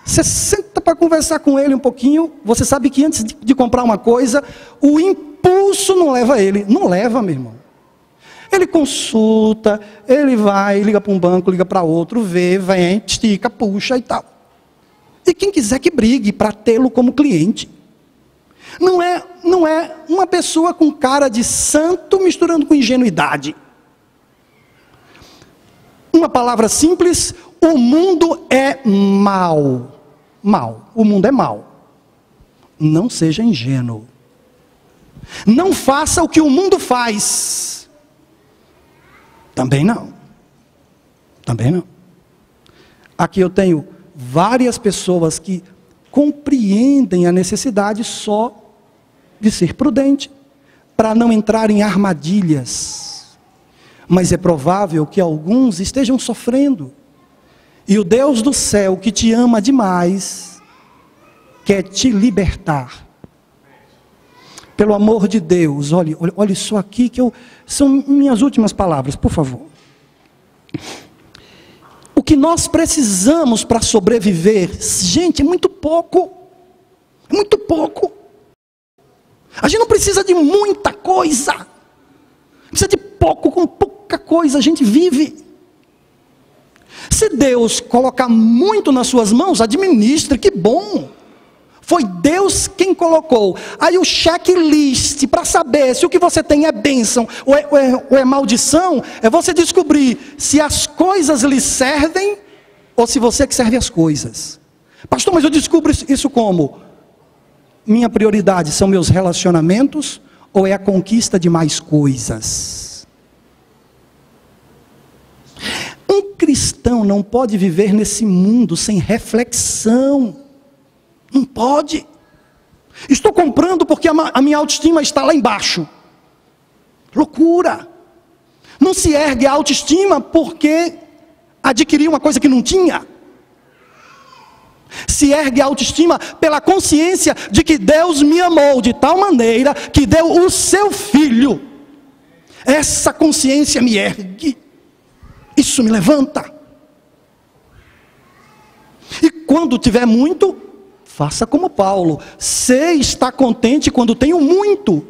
Você senta para conversar com ele um pouquinho, você sabe que antes de comprar uma coisa, o impulso não leva ele. Não leva, meu irmão. Ele consulta, ele vai, liga para um banco, liga para outro, vê, vem, estica, puxa e tal. E quem quiser que brigue para tê-lo como cliente. Não é uma pessoa com cara de santo misturando com ingenuidade. Uma palavra simples, o mundo é mau. Mal, o mundo é mau. Não seja ingênuo. Não faça o que o mundo faz. Também não. Também não. Aqui eu tenho várias pessoas que compreendem a necessidade só de ser prudente, para não entrar em armadilhas. Mas é provável que alguns estejam sofrendo. E o Deus do céu, que te ama demais, quer te libertar. Pelo amor de Deus, olhe só aqui, são minhas últimas palavras, por favor. O que nós precisamos para sobreviver, gente, é muito pouco. É muito pouco. A gente não precisa de muita coisa. Precisa de pouco, com pouca coisa a gente vive. Se Deus colocar muito nas suas mãos, administre, que bom. Foi Deus quem colocou. Aí o checklist para saber se o que você tem é bênção ou é maldição, é você descobrir se as coisas lhe servem ou se você que serve as coisas. Pastor, mas eu descubro isso como? Minha prioridade são meus relacionamentos ou é a conquista de mais coisas? Um cristão não pode viver nesse mundo sem reflexão. Não pode. Estou comprando porque a minha autoestima está lá embaixo. Loucura. Não se ergue a autoestima porque adquiriu uma coisa que não tinha. Se ergue a autoestima pela consciência de que Deus me amou de tal maneira que deu o seu filho. Essa consciência me ergue. Isso me levanta. E quando tiver muito, faça como Paulo. Sei estar contente quando tenho muito.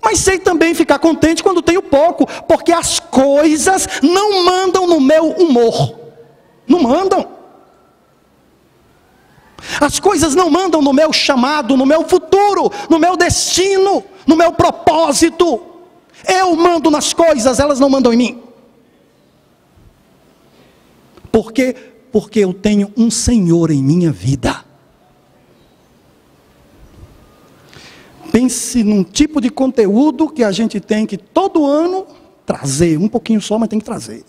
Mas sei também ficar contente quando tenho pouco. Porque as coisas não mandam no meu humor. Não mandam. As coisas não mandam no meu chamado, no meu futuro, no meu destino, no meu propósito. Eu mando nas coisas, elas não mandam em mim. Por quê? Porque eu tenho um Senhor em minha vida. Pense num tipo de conteúdo que a gente tem que todo ano trazer, um pouquinho só, mas tem que trazer.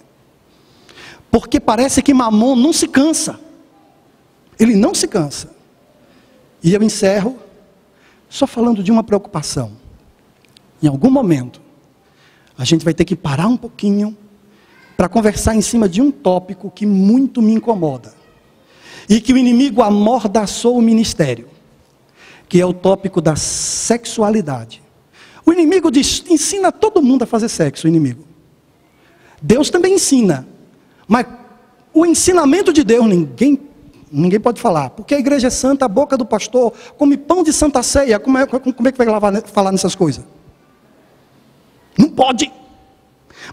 Porque parece que Mamon não se cansa. Ele não se cansa. E eu encerro só falando de uma preocupação. Em algum momento, a gente vai ter que parar um pouquinho para conversar em cima de um tópico que muito me incomoda. E que o inimigo amordaçou o ministério. Que é o tópico da sexualidade. O inimigo ensina todo mundo a fazer sexo, o inimigo. Deus também ensina. Mas o ensinamento de Deus ninguém pode falar. Porque a igreja é santa, a boca do pastor come pão de santa ceia. Como é que vai falar nessas coisas? Não pode.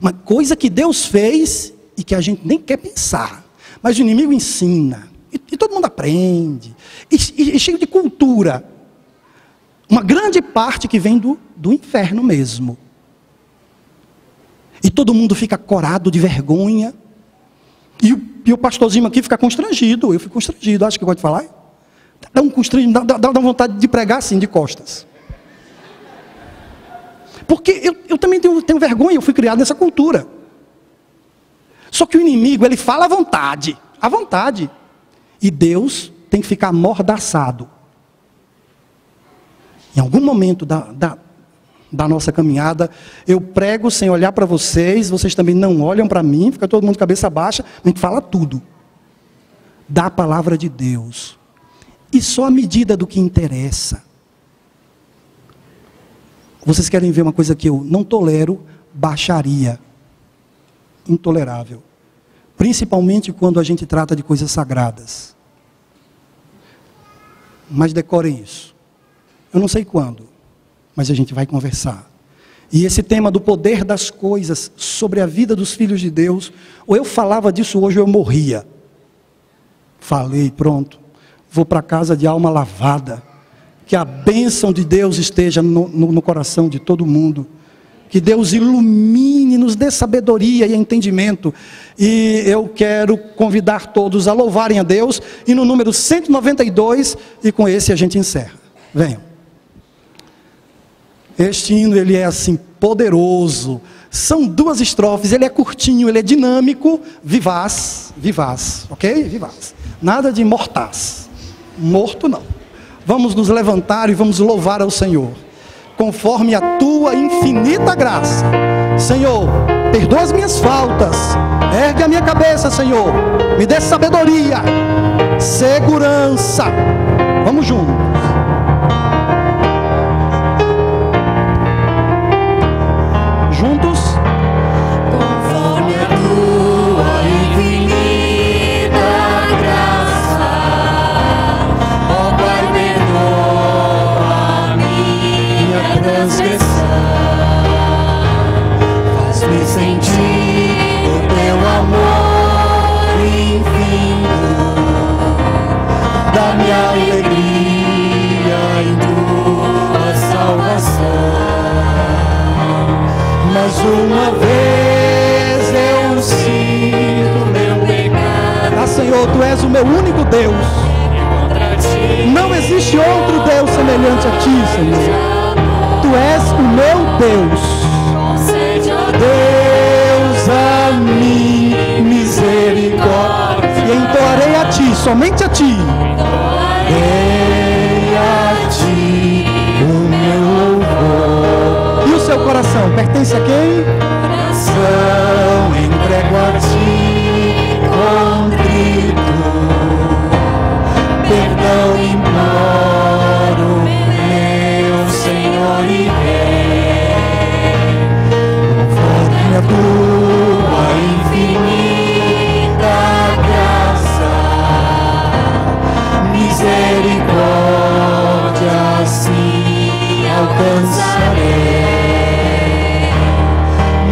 Uma coisa que Deus fez e que a gente nem quer pensar. Mas o inimigo ensina. E todo mundo aprende. E cheio de cultura. Uma grande parte que vem do inferno mesmo. E todo mundo fica corado de vergonha. E o pastorzinho aqui fica constrangido. Eu fico constrangido. Acho que eu gosto de falar. Dá um constrangido, dá vontade de pregar assim, de costas. Porque eu também tenho vergonha, eu fui criado nessa cultura. Só que o inimigo, ele fala à vontade. À vontade. E Deus tem que ficar amordaçado. Em algum momento da nossa caminhada, eu prego sem olhar para vocês também não olham para mim, fica todo mundo de cabeça baixa, a gente fala tudo. Da palavra de Deus. E só à medida do que interessa. Vocês querem ver uma coisa que eu não tolero? Baixaria. Intolerável. Principalmente quando a gente trata de coisas sagradas. Mas decorem isso. Eu não sei quando, mas a gente vai conversar. E esse tema do poder das coisas sobre a vida dos filhos de Deus, ou eu falava disso hoje ou eu morria. Falei, pronto. Vou para casa de alma lavada. Que a bênção de Deus esteja no coração de todo mundo. Que Deus ilumine, nos dê sabedoria e entendimento. E eu quero convidar todos a louvarem a Deus. E no número 192, e com esse a gente encerra. Venham. Este hino, ele é assim, poderoso. São 2 estrofes, ele é curtinho, ele é dinâmico, vivaz, ok? Vivaz. Nada de mortaz. Morto não. Vamos nos levantar e vamos louvar ao Senhor. Conforme a tua infinita graça. Senhor, perdoa as minhas faltas. Ergue a minha cabeça, Senhor. Me dê sabedoria, segurança. Vamos juntos. Juntos. Conforme a tua infinita graça, ó Pai, perdoa a minha transgressão. Faz-me sentir o teu amor infinito, dá-me alegria uma vez eu sinto meu pecado. Ah, Senhor, Tu és o meu único Deus. Contra ti, Não existe outro Deus semelhante a Ti, Senhor. Tu és o meu Deus. concede, ó Deus a mim misericórdia. E entoarei a Ti, somente a Ti. Dei a ti o meu louvor. E o seu coração pertence a quem? Coração entrego a ti, contrito, perdão imploro, meu Senhor e Rei, conforme a tua infinita graça, misericórdia assim alcançarei.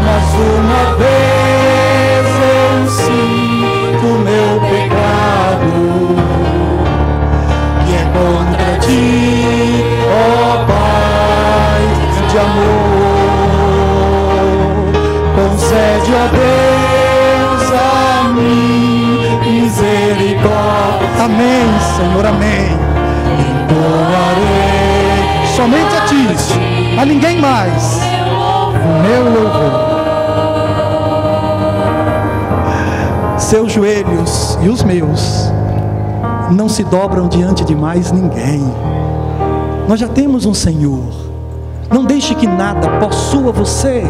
Mas uma vez eu sinto meu pecado, que é contra ti, ó Pai de amor. Concede, ó Deus, a mim misericórdia. Amém, Senhor, amém. Entoarei Somente a Ti, a ninguém mais. O meu louvor. Seus joelhos e os meus não se dobram diante de mais ninguém. Nós já temos um Senhor. Não deixe que nada possua você.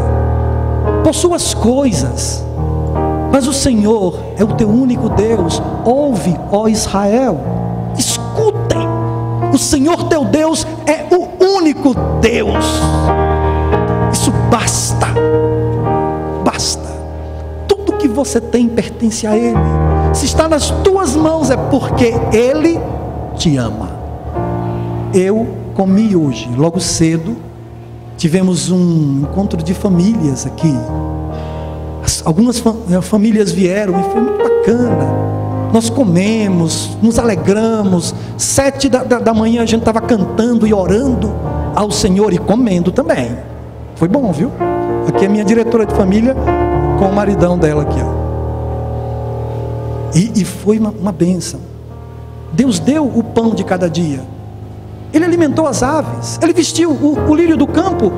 Possua as coisas. Mas o Senhor é o teu único Deus. Ouve, ó Israel. Escutem. O Senhor teu Deus é o único Deus. Isso basta. Basta. Tudo que você tem pertence a Ele. Se está nas tuas mãos é porque Ele te ama. Eu comi hoje, logo cedo. Tivemos um encontro de famílias aqui. Algumas famílias vieram e foi muito bacana. Nós comemos, nos alegramos. 7 da manhã a gente estava cantando e orando ao Senhor e comendo também. Foi bom, viu? Aqui é minha diretora de família com o maridão dela aqui, ó. E foi uma bênção. Deus deu o pão de cada dia. Ele alimentou as aves. Ele vestiu o lírio do campo.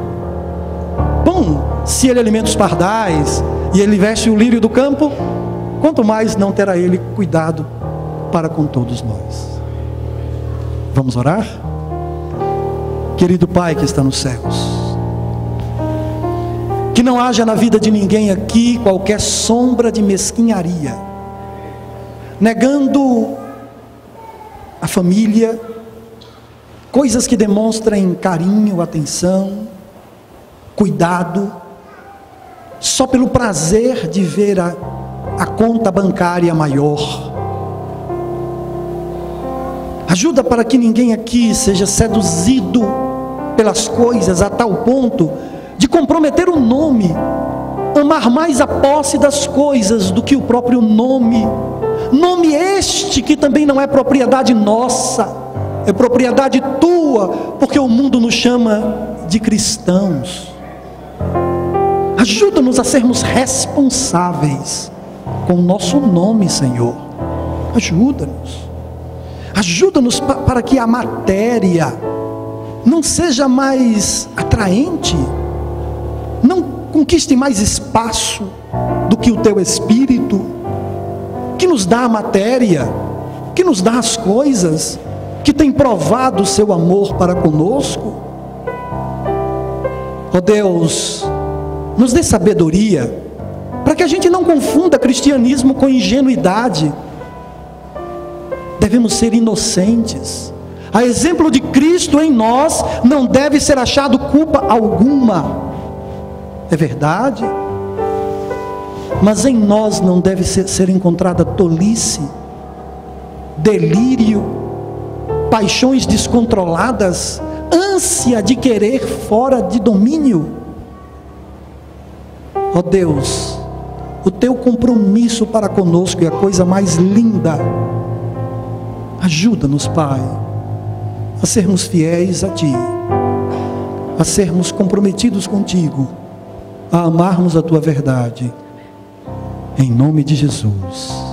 Bom, se Ele alimenta os pardais e Ele veste o lírio do campo, quanto mais não terá Ele cuidado para com todos nós. Vamos orar? Querido Pai que está nos céus, que não haja na vida de ninguém aqui qualquer sombra de mesquinharia, negando a família, coisas que demonstrem carinho, atenção, cuidado, só pelo prazer de ver a conta bancária maior. Ajuda para que ninguém aqui seja seduzido pelas coisas a tal ponto de comprometer o nome, amar mais a posse das coisas do que o próprio nome. Nome este que também não é propriedade nossa, é propriedade tua, porque o mundo nos chama de cristãos. Ajuda-nos a sermos responsáveis com o nosso nome, Senhor. Ajuda-nos. Ajuda-nos para que a matéria não seja mais atraente, não conquiste mais espaço do que o teu Espírito, que nos dá a matéria, que nos dá as coisas, que tem provado o seu amor para conosco. Ó Deus, nos dê sabedoria, para que a gente não confunda cristianismo com ingenuidade. Devemos ser inocentes. A exemplo de Cristo em nós, não deve ser achado culpa alguma. É verdade? Mas em nós não deve ser encontrada tolice, delírio, paixões descontroladas, ânsia de querer fora de domínio. Ó Deus, o teu compromisso para conosco é a coisa mais linda. Ajuda-nos, Pai, a sermos fiéis a Ti, a sermos comprometidos contigo, a amarmos a tua verdade. Em nome de Jesus.